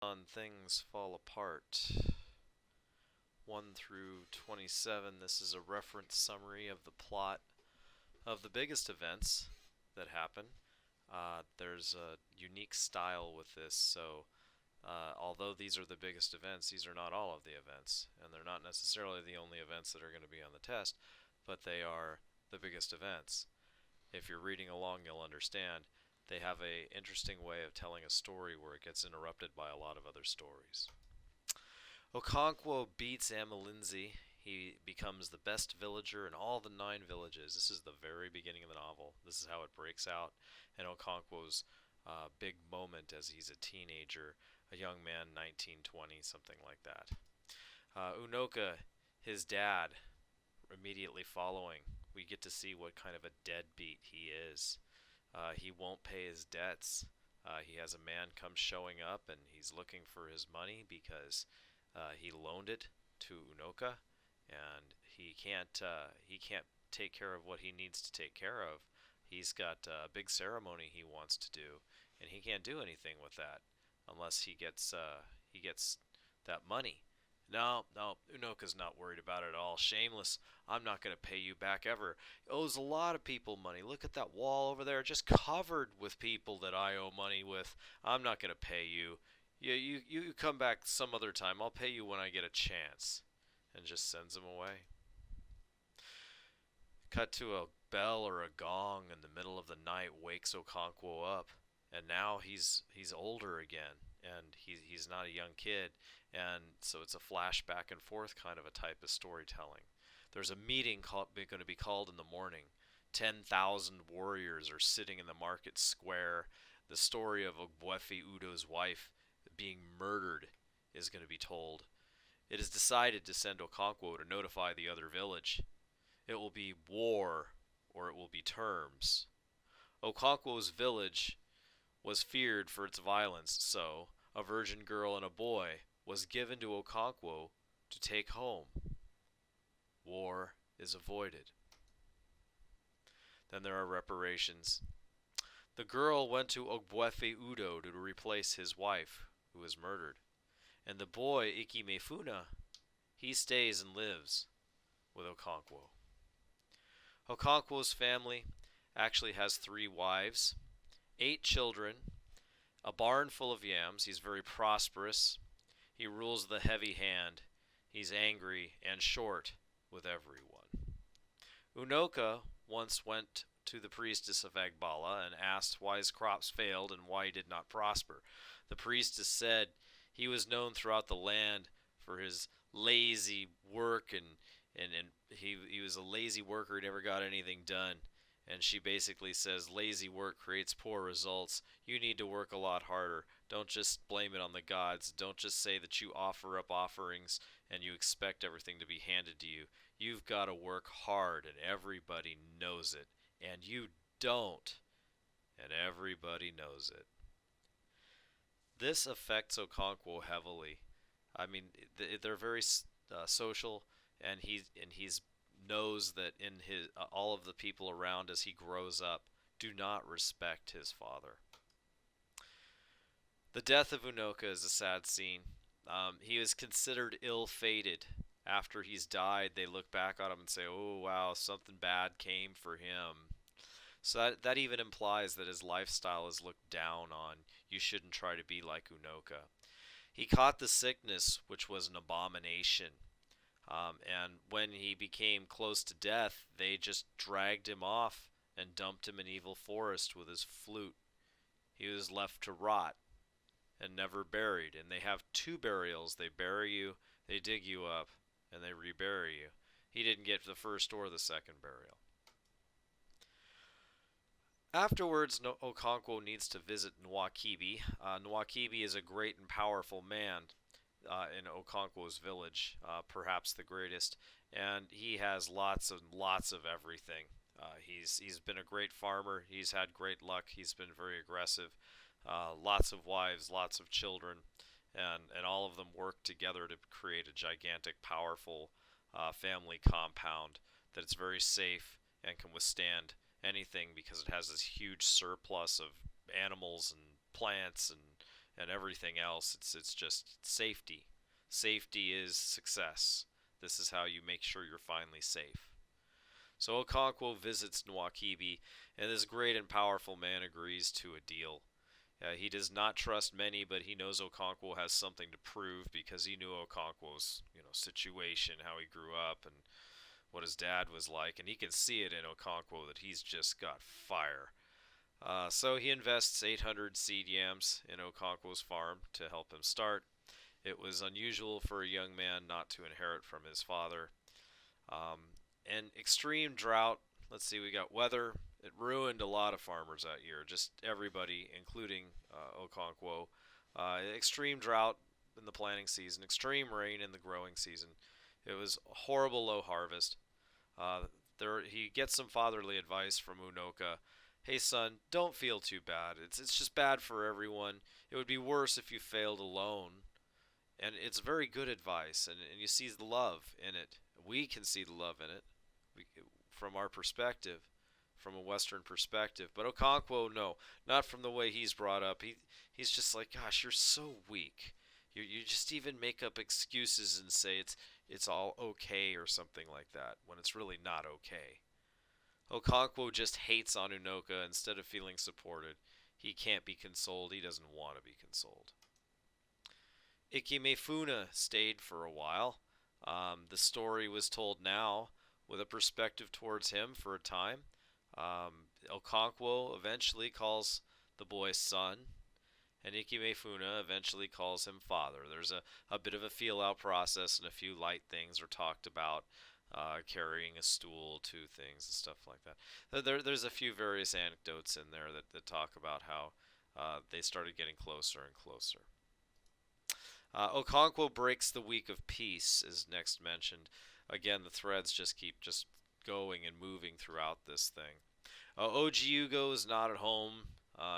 On Things Fall Apart 1 through 27. This is a reference summary of the plot of the biggest events that happen. There's a unique style with this, so although these are the biggest events, these are not all of the events, and they're not necessarily the only events that are going to be on the test, but they are the biggest events. If you're reading along, you'll understand. They have a interesting way of telling a story where it gets interrupted by a lot of other stories. Okonkwo beats Amalinzi. He becomes the best villager in all the 9 villages. This is the very beginning of the novel. This is how it breaks out. And Okonkwo's big moment as he's a teenager, a young man, 19, 20, something like that. Unoka, his dad, immediately following. We get to see what kind of a deadbeat he is. He won't pay his debts. He has a man come showing up and he's looking for his money because he loaned it to Unoka, and he can't take care of what he needs to take care of. He's got a big ceremony he wants to do, and he can't do anything with that unless he gets that money. No, no, Unoka's not worried about it at all. Shameless. I'm not going to pay you back ever. He owes a lot of people money. Look at that wall over there, just covered with people that I owe money with. I'm not going to pay you. You come back some other time. I'll pay you when I get a chance. And just sends him away. Cut to a bell or a gong in the middle of the night wakes Okonkwo up, and now he's older again, and he's not a young kid, and so it's a flash back and forth kind of a type of storytelling. There's a meeting going to be called in the morning. 10,000 warriors are sitting in the market square. The story of Ogbuefi Udo's wife being murdered is going to be told. It is decided to send Okonkwo to notify the other village. It will be war or it will be terms. Okonkwo's village was feared for its violence, so a virgin girl and a boy was given to Okonkwo to take home. War is avoided. Then there are reparations. The girl went to Ogbuefi Udo to replace his wife, who was murdered. And the boy, Ikimefuna, he stays and lives with Okonkwo. Okonkwo's family actually has 3 wives, 8 children, a barn full of yams. He's very prosperous. He rules the heavy hand. He's angry and short with everyone. Unoka once went to the priestess of Agbala and asked why his crops failed and why he did not prosper. The priestess said he was known throughout the land for his lazy work, and he was a lazy worker. He never got anything done. And she basically says lazy work creates poor results. You need to work a lot harder. Don't just blame it on the gods. Don't just say that you offer up offerings and you expect everything to be handed to you. You've got to work hard, and everybody knows it. And you don't, and everybody knows it. This affects Okonkwo heavily. I mean, they're very social, and he's knows that in his all of the people around as he grows up do not respect his father. The death of Unoka is a sad scene. He is considered ill-fated. After he's died, they look back on him and say, "Oh wow, something bad came for him." So that even implies that his lifestyle is looked down on. You shouldn't try to be like Unoka. He caught the sickness, which was an abomination. And when he became close to death, they just dragged him off and dumped him in Evil Forest with his flute. He was left to rot and never buried. And they have 2 burials. They bury you, they dig you up, and they rebury you. He didn't get the first or the second burial. Afterwards, Okonkwo needs to visit Nwakibi. Nwakibi is a great and powerful man in Okonkwo's village, perhaps the greatest, and he has lots and lots of everything. He's been a great farmer. He's had great luck. He's been very aggressive. Lots of wives, lots of children, and all of them work together to create a gigantic, powerful family compound that's very safe and can withstand anything because it has this huge surplus of animals and plants and everything else. It's just safety. Safety is success. This is how you make sure you're finally safe. So Okonkwo visits Nwakibi, and this great and powerful man agrees to a deal. He does not trust many, but he knows Okonkwo has something to prove because he knew Okonkwo's, situation, how he grew up, and what his dad was like, and he can see it in Okonkwo that he's just got fire. So he invests 800 seed yams in Okonkwo's farm to help him start. It was unusual for a young man not to inherit from his father. And extreme drought, let's see, we got weather. It ruined a lot of farmers that year, just everybody, including Okonkwo. Extreme drought in the planting season, extreme rain in the growing season. It was a horrible low harvest. He gets some fatherly advice from Unoka. Hey son, don't feel too bad. It's just bad for everyone. It would be worse if you failed alone. And it's very good advice, and you see the love in it. We can see the love in it from our perspective, from a Western perspective. But Okonkwo, no, not from the way he's brought up. He's just like, gosh, you're so weak. You just even make up excuses and say it's all okay or something like that when it's really not okay. Okonkwo just hates on Unoka instead of feeling supported. He can't be consoled. He doesn't want to be consoled. Ikemefuna stayed for a while. The story was told now with a perspective towards him for a time. Okonkwo eventually calls the boy son, and Ikemefuna eventually calls him father. There's a bit of a feel-out process, and a few light things are talked about, carrying a stool to things and stuff like that. There's a few various anecdotes in there that talk about how they started getting closer and closer. Okonkwo breaks the week of peace, as next mentioned. Again, the threads just keep going and moving throughout this thing. Ojiugo is not at home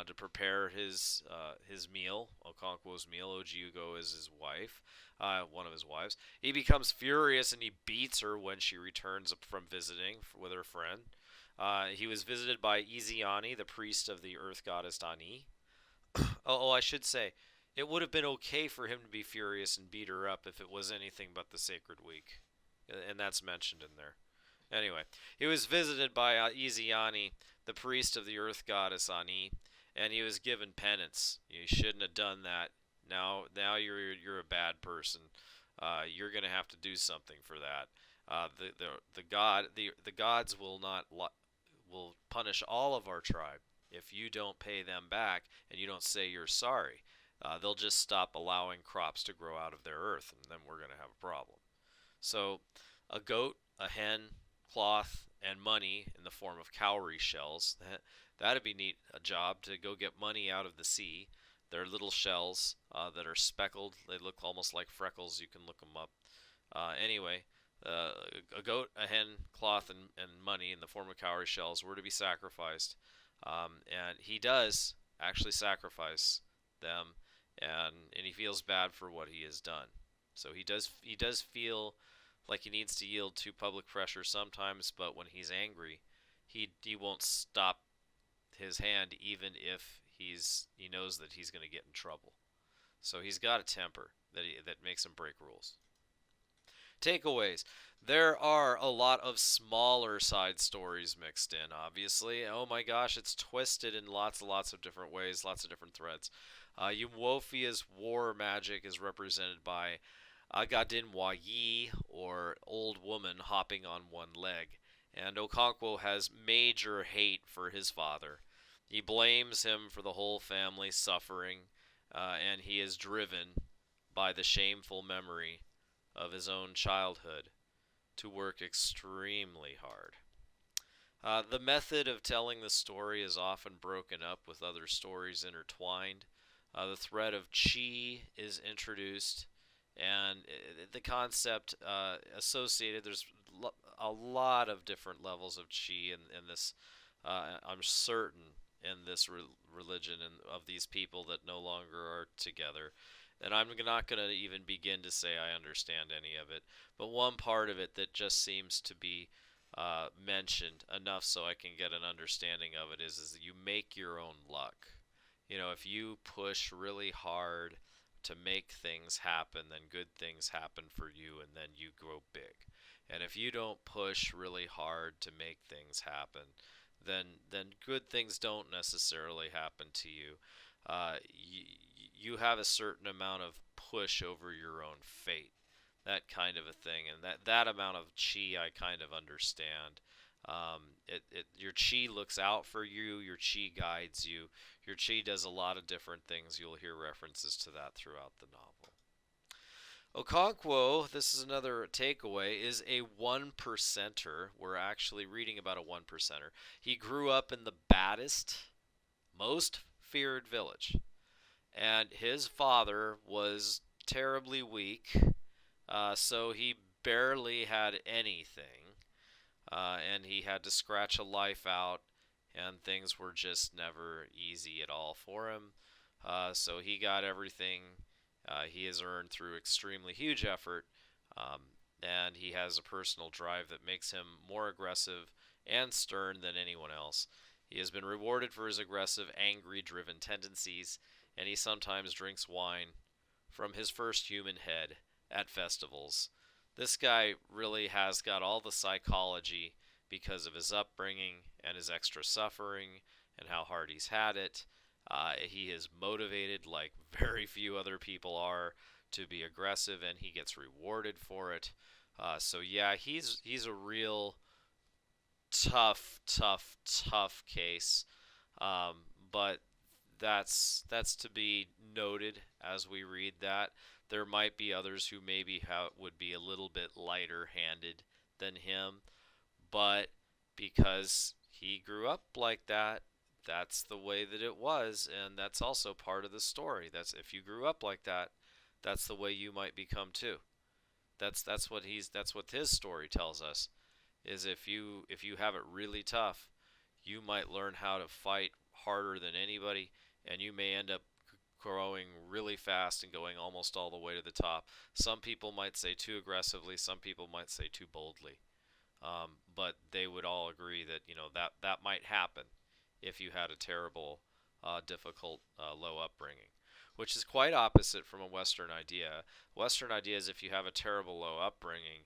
to prepare his meal, Okonkwo's meal. Ojiugo is his wife, one of his wives. He becomes furious and he beats her when she returns from visiting with her friend. He was visited by Ezeani, the priest of the earth goddess Ani. I should say, it would have been okay for him to be furious and beat her up if it was anything but the sacred week. And that's mentioned in there. Anyway, he was visited by Ezeani, the priest of the earth goddess Ani, and he was given penance. You shouldn't have done that. Now you're a bad person. You're going to have to do something for that. The gods will punish all of our tribe if you don't pay them back and you don't say you're sorry. They'll just stop allowing crops to grow out of their earth, and then we're going to have a problem. So, a goat, a hen, cloth, and money in the form of cowrie shells. That'd be neat, a job to go get money out of the sea. They're little shells that are speckled. They look almost like freckles. You can look them up. Anyway, a goat, a hen, cloth, and money in the form of cowrie shells were to be sacrificed. And he does actually sacrifice them. And he feels bad for what he has done. So he does feel like he needs to yield to public pressure sometimes, but when he's angry, he won't stop his hand even if he knows that he's going to get in trouble. So he's got a temper that makes him break rules. Takeaways. There are a lot of smaller side stories mixed in, obviously. Oh my gosh, it's twisted in lots and lots of different ways, lots of different threads. Umuofia's war magic is represented by Agadinwayi, or Old Woman hopping on one leg. And Okonkwo has major hate for his father. He blames him for the whole family suffering, and he is driven by the shameful memory of his own childhood to work extremely hard. The method of telling the story is often broken up with other stories intertwined. The thread of chi is introduced, and the concept associated, there's a lot of different levels of chi in this, I'm certain, in this religion and of these people that no longer are together. And I'm not going to even begin to say I understand any of it, but one part of it that just seems to be mentioned enough so I can get an understanding of it is that you make your own luck. If you push really hard to make things happen, then good things happen for you and then you grow big. And if you don't push really hard to make things happen, then good things don't necessarily happen to you. You have a certain amount of push over your own fate, that kind of a thing, and that amount of chi I kind of understand. Your chi looks out for you, your chi guides you, your chi does a lot of different things. You'll hear references to that throughout the novel. Okonkwo, this is another takeaway, is a one percenter. We're actually reading about a one percenter. He grew up in the baddest, most feared village, and his father was terribly weak, so he barely had anything, and he had to scratch a life out, and things were just never easy at all for him. So he got everything he has earned through extremely huge effort, um, and he has a personal drive that makes him more aggressive and stern than anyone else. He has been rewarded for his aggressive, angry driven tendencies, and he sometimes drinks wine from his first human head at festivals. This guy really has got all the psychology because of his upbringing and his extra suffering and how hard he's had it. He is motivated like very few other people are to be aggressive, and he gets rewarded for it. So yeah, he's a real tough case. But that's to be noted as we read that. There might be others who maybe would be a little bit lighter handed than him, but because he grew up like that, that's the way that it was, and that's also part of the story. That's if you grew up like that, that's the way you might become too. That's what his story tells us, is if you have it really tough, you might learn how to fight harder than anybody, and you may end up growing really fast and going almost all the way to the top. Some people might say too aggressively, some people might say too boldly. But they would all agree that that might happen if you had a terrible, difficult, low upbringing, which is quite opposite from a Western idea. Western idea is if you have a terrible low upbringing,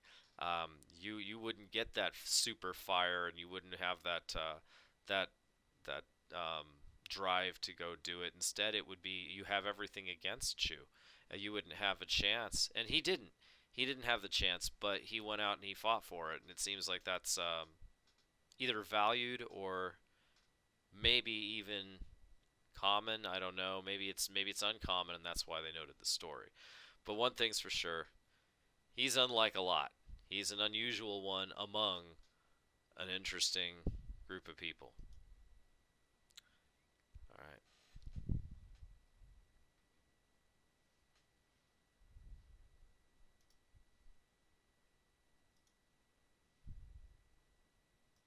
you wouldn't get that super fire, and you wouldn't have that that drive to go do it. Instead, it would be you have everything against you. You wouldn't have a chance, and he didn't. He didn't have the chance, but he went out and he fought for it, and it seems like that's either valued or maybe even common. I don't know. Maybe it's uncommon, and that's why they noted the story. But one thing's for sure, he's unlike a lot. He's an unusual one among an interesting group of people.